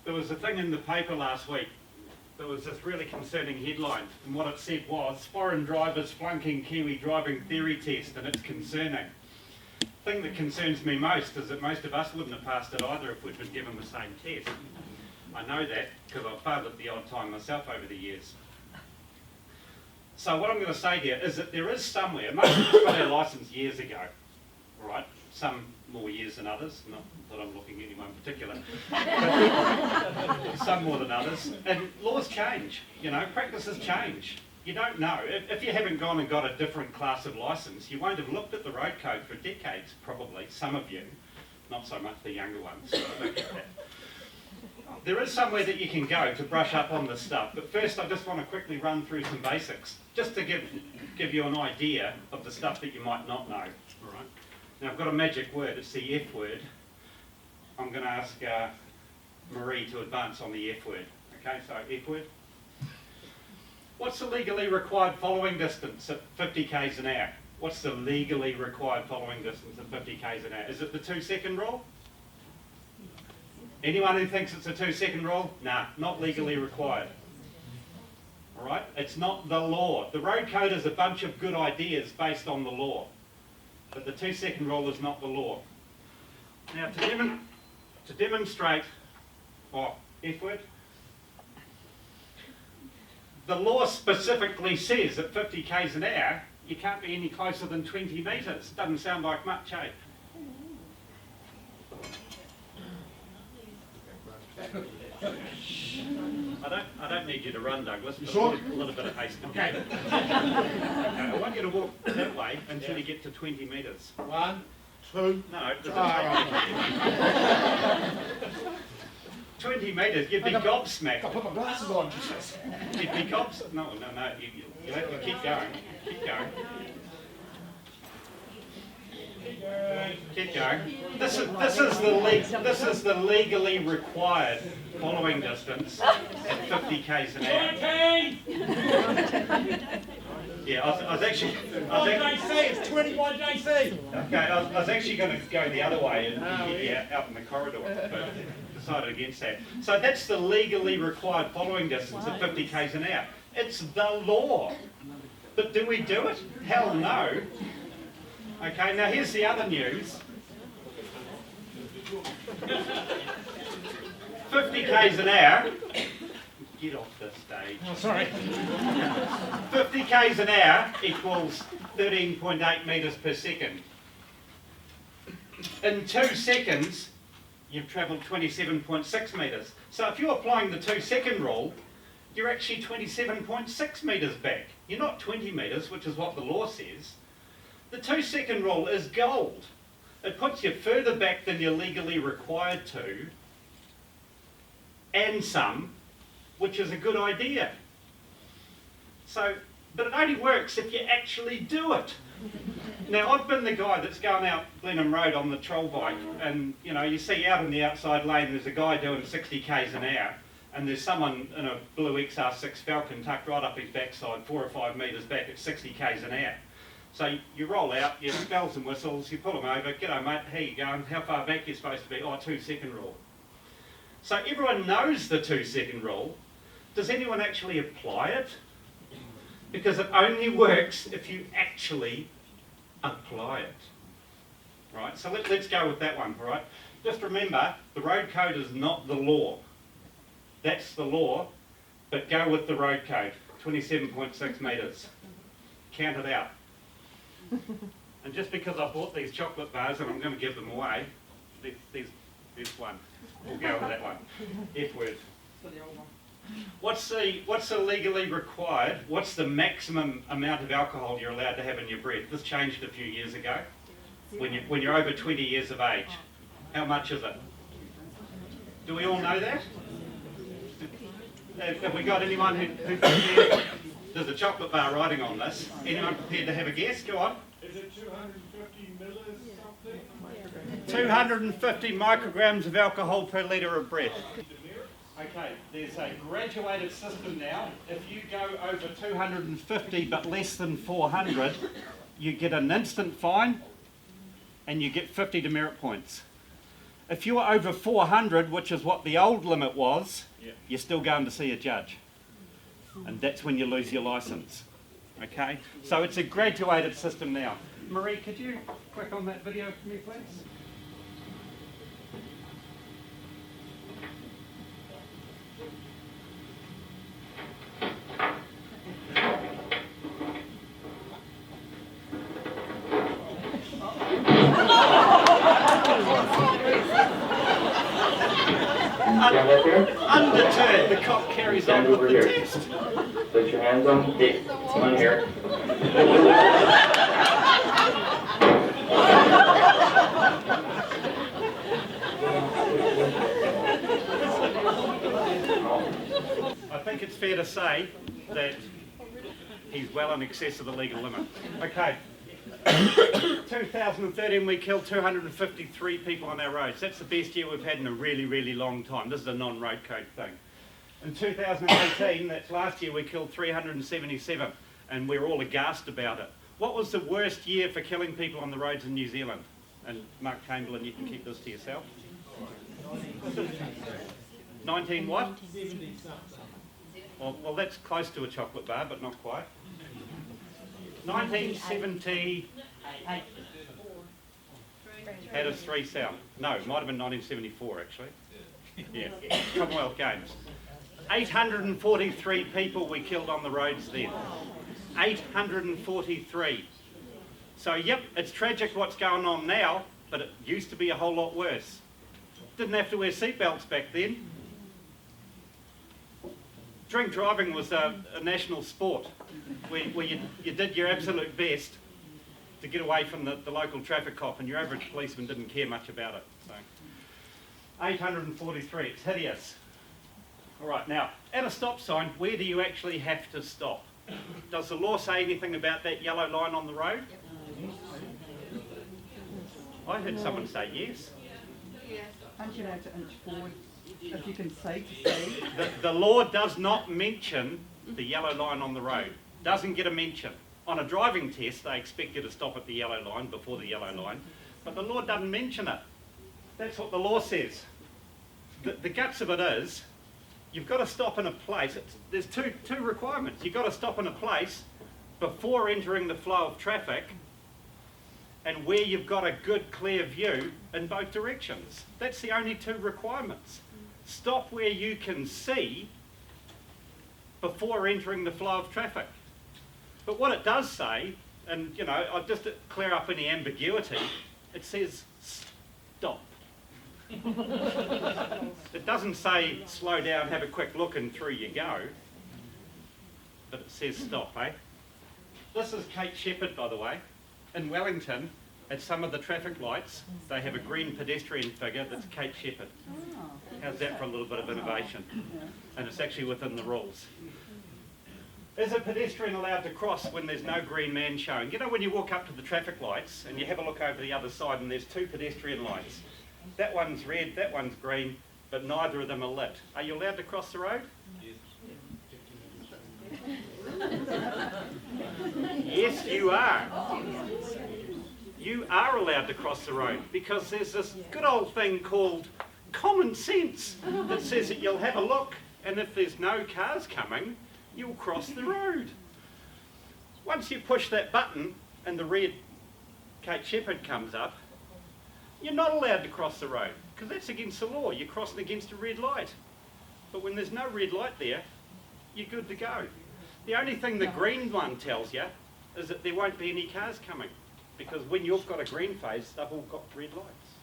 There was a thing in the paper last week. There was this really concerning headline, and what it said was, foreign drivers flunking Kiwi driving theory test, and it's concerning. The thing that concerns me most is that most of us wouldn't have passed it either if we'd been given the same test. I know that because I've failed it the odd time myself over the years. So what I'm going to say here is that there is somewhere, most of us got our licence years ago, all right? Some more years than others, not that I'm looking at anyone in particular, but some more than others. And laws change, you know, practices change. You don't know. If you haven't gone and got a different class of licence, you won't have looked at the road code for decades, probably, some of you, not so much the younger ones. So I don't get that. There is somewhere that you can go to brush up on this stuff, but first I just want to quickly run through some basics, just to give you an idea of the stuff that you might not know. All right. Now I've got a magic word, it's the F word. I'm going to ask Marie to advance on the F word. Okay, so F word. What's the legally required following distance at 50 k's an hour? What's the legally required following distance at 50 k's an hour? Is it the 2-second rule? Anyone who thinks it's a 2-second rule? Nah, not legally required. All right, it's not the law. The road code is a bunch of good ideas based on the law, but the 2-second rule is not the law. Now, to demonstrate, F word, the law specifically says at 50 k's an hour, you can't be any closer than 20 metres. Doesn't sound like much, eh? I don't need you to run, Douglas, but sure? A little bit of haste. Okay. I want you to walk that way until you get to 20 metres. 1, 2. No, 20 metres, you'd be gobsmacked. I'll put my glasses on. You'd be gobsmacked. No, you have to keep going. Keep going. Keep going. This is the legally required following distance at 50 k's an hour. Yeah, I was actually. JC, it's 21 JC. Okay, I was actually going to go the other way and get you out in the corridor, but decided against that. So that's the legally required following distance at 50 k's an hour. It's the law. But do we do it? Hell no. Okay, now here's the other news. 50 k's an hour. Get off the stage. Oh, sorry. 50 k's an hour equals 13.8 metres per second. In 2 seconds, you've travelled 27.6 metres. So if you're applying the 2-second rule, you're actually 27.6 metres back. You're not 20 metres, which is what the law says. The 2-second rule is gold. It puts you further back than you're legally required to, and some, which is a good idea. So, but it only works if you actually do it. Now, I've been the guy that's going out Blenheim Road on the troll bike, and you know, you see out in the outside lane, there's a guy doing 60 k's an hour, and there's someone in a blue XR6 Falcon tucked right up his backside, 4 or 5 metres back at 60 k's an hour. So you roll out, you bells and whistles, you pull them over, g'day mate, how you going, how far back you're supposed to be, 2-second rule. So everyone knows the 2-second rule. Does anyone actually apply it? Because it only works if you actually apply it. Right, so let's go with that one, all right? Just remember, the road code is not the law. That's the law, but go with the road code, 27.6 metres. Count it out. And just because I bought these chocolate bars and I'm going to give them away, this one, we'll go with that one. F word. What's the legally required, what's the maximum amount of alcohol you're allowed to have in your breath? This changed a few years ago, when you're over 20 years of age. How much is it? Do we all know that? Have we got anyone who's prepared? There's a chocolate bar writing on this. Anyone prepared to have a guess? Go on. Is it 250 millis something? 250 micrograms of alcohol per litre of breath. Okay, there's a graduated system now. If you go over 250 but less than 400, you get an instant fine and you get 50 demerit points. If you're over 400, which is what the old limit was, Yeah. you're still going to see a judge. And that's when you lose your licence. Okay? So it's a graduated system now. Marie, could you click on that video for me, please? Undeterred, the cop carries on with the test. Put your hands on here. I think it's fair to say that he's well in excess of the legal limit. Okay. 2013 we killed 253 people on our roads. That's the best year we've had in a really, really long time. This is a non-road code thing. In 2018, that's last year, we killed 377 and we're all aghast about it. What was the worst year for killing people on the roads in New Zealand? And Mark Chamberlain, you can keep this to yourself. 19 what? Well, that's close to a chocolate bar, but not quite. 1970. Had us 3 south. No, it might have been 1974 actually. Yeah, Commonwealth Games. 843 people we killed on the roads then. 843. So yep, it's tragic what's going on now, but it used to be a whole lot worse. Didn't have to wear seatbelts back then. Drink driving was a national sport where you did your absolute best to get away from the local traffic cop, and your average policeman didn't care much about it. So 843, it's hideous. All right, now, at a stop sign, where do you actually have to stop? Does the law say anything about that yellow line on the road? I heard someone say yes. Aren't you allowed to inch forward if you can see to see? The law does not mention the yellow line on the road. Doesn't get a mention. On a driving test, they expect you to stop at the yellow line, before the yellow line, but the law doesn't mention it. That's what the law says. The guts of it is, you've got to stop in a place. There's two requirements. You've got to stop in a place before entering the flow of traffic and where you've got a good clear view in both directions. That's the only 2 requirements. Stop where you can see before entering the flow of traffic. But what it does say, and you know, I'll just clear up any ambiguity, it says stop. It doesn't say slow down, have a quick look and through you go, but it says stop, eh? This is Kate Shepherd, by the way. In Wellington, at some of the traffic lights, they have a green pedestrian figure that's Kate Shepherd. How's that for a little bit of innovation? And it's actually within the rules. Is a pedestrian allowed to cross when there's no green man showing? You know when you walk up to the traffic lights and you have a look over the other side and there's 2 pedestrian lights. That one's red, that one's green, but neither of them are lit. Are you allowed to cross the road? Yes, you are. You are allowed to cross the road because there's this good old thing called common sense that says that you'll have a look and if there's no cars coming, you'll cross the road. Once you push that button and the red Kate Shepherd comes up, you're not allowed to cross the road because that's against the law. You're crossing against a red light. But when there's no red light there, you're good to go. The only thing the green one tells you is that there won't be any cars coming because when you've got a green phase, they've all got red lights.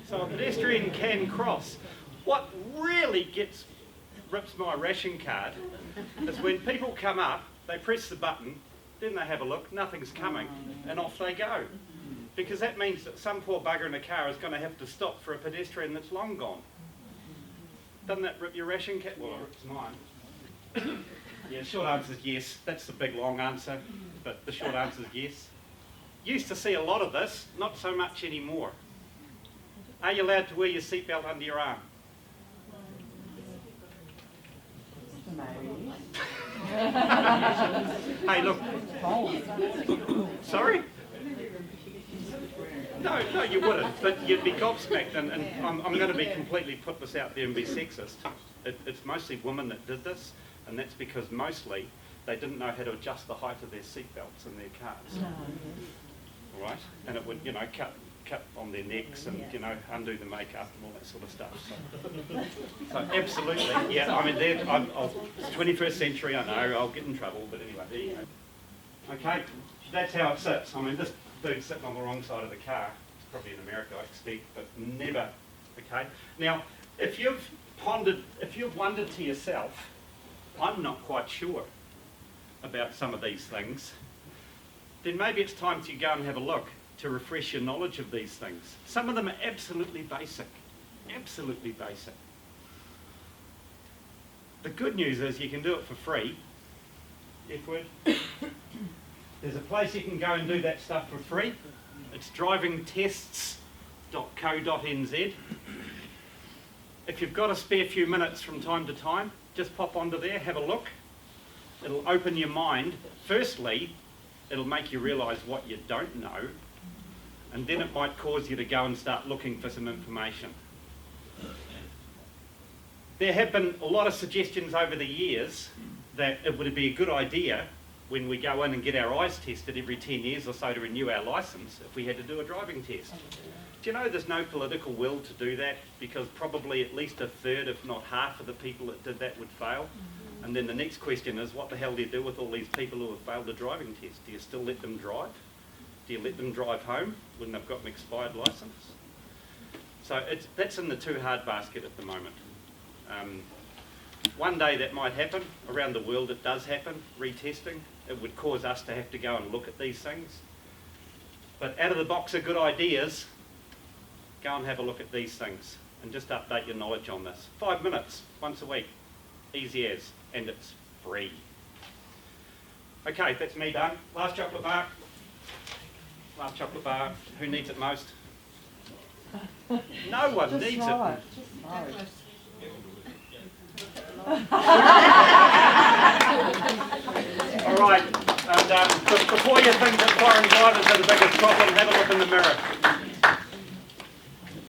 So a pedestrian can cross. What really rips my ration card is when people come up, they press the button, then they have a look, nothing's coming, and off they go. Because that means that some poor bugger in a car is going to have to stop for a pedestrian that's long gone. Doesn't that rip your ration card? Well, it rips mine. Yeah, short answer is yes. That's the big long answer, but the short answer is yes. Used to see a lot of this, not so much anymore. Are you allowed to wear your seatbelt under your arm? Hey, look. Sorry? No, you wouldn't, but you'd be gobsmacked, and I'm going to be completely put this out there and be sexist. It's mostly women that did this, and that's because mostly they didn't know how to adjust the height of their seatbelts in their cars. All right, and it would, cut on their necks and, undo the makeup and all that sort of stuff. So absolutely, yeah, I mean, 21st century, I know, I'll get in trouble, but anyway, there you go. Okay, that's how it sits. I mean, this dude's sitting on the wrong side of the car. It's probably in America, I expect, but never, okay? Now, if you've wondered to yourself, I'm not quite sure about some of these things, then maybe it's time to go and have a look to refresh your knowledge of these things. Some of them are absolutely basic, absolutely basic. The good news is you can do it for free. F word. There's a place you can go and do that stuff for free. It's drivingtests.co.nz. If you've got a spare few minutes from time to time, just pop onto there, have a look. It'll open your mind. Firstly, it'll make you realise what you don't know, and then it might cause you to go and start looking for some information. There have been a lot of suggestions over the years that it would be a good idea when we go in and get our eyes tested every 10 years or so to renew our licence if we had to do a driving test. Do you know there's no political will to do that, because probably at least a third, if not half of the people that did that would fail? And then the next question is, what the hell do you do with all these people who have failed the driving test? Do you still let them drive? Do you let them drive home when they've got an expired licence? So that's in the too hard basket at the moment. One day that might happen. Around the world it does happen, retesting. It would cause us to have to go and look at these things. But out of the box of good ideas, go and have a look at these things and just update your knowledge on this. 5 minutes, once a week, easy as, and it's free. Okay, that's me done. Last chocolate bar. Last chocolate bar. Who needs it most? No one Just needs throw it. it. Just throw it. All right, and before you think that foreign drivers are the biggest problem, have a look in the mirror.